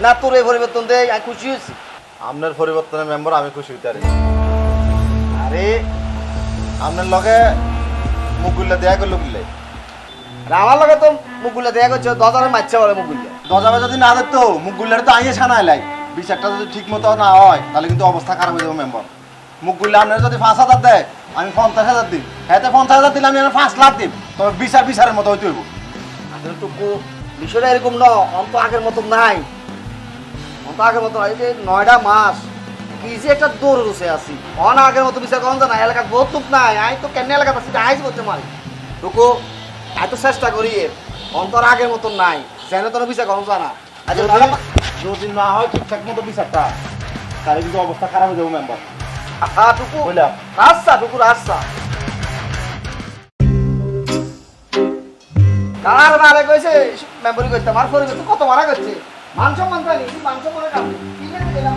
না তোর এই পরিবর্তন দেয় আমি খুশি হয়েছি। আপনার পরিবর্তনের মেম্বার আমি খুশি হইতে পারি। আরে আপনার লগে মুখগুলা দেয়া করলো কিলে আমার লগে তো মুখগুলা দেখা করছে 10,000 মারছে বলে মুখগুলা। দজাবে যদি না দেখতো মুখগুলার তো আইয়ে ছানাই লাই বিচারটা যদি ঠিক মতো না হয় তাহলে কিন্তু অবস্থা খারাপ হয়ে যাবে মেম্বার। মুখগুলা আপনার যদি 5,000 দেয় আমি 50,000 দিই, হ্যাঁ 50,000 দিলে আমি 5 লাখ দিই, তবে বিচারের মতো হইতে হইব। আসলে টুকু বিষয়টা এরকম ন, অন্ত আগের মতো নাই, অন্ত আগের মতো নাই। এই যে 9টা মাস কি যে একটা দৌড় রসে আছি, অন আগের মতো বিচার কখন জানা এলাকার বহুত লোক নাই। আমি তো কেন এলাকাতে আছি আইজ করতে পারি টুকু, এত চেষ্টা করি অন্তর আগের মতো নাই, যেন তোর বিচার কখন জানা। যদি না হয় ঠিকঠাক মতো বিচারটা তাহলে কিন্তু অবস্থা খারাপ হয়ে যাবে মেম্বার। টুকু বুঝলাম। আচ্ছা টুকু আচ্ছা কার মারে কইছে মেমোরি করতে আমার পরিবর্তন কত মারা করছে মান সম্মান পাইনি মান সম্মানের কাম কি করে দিলাম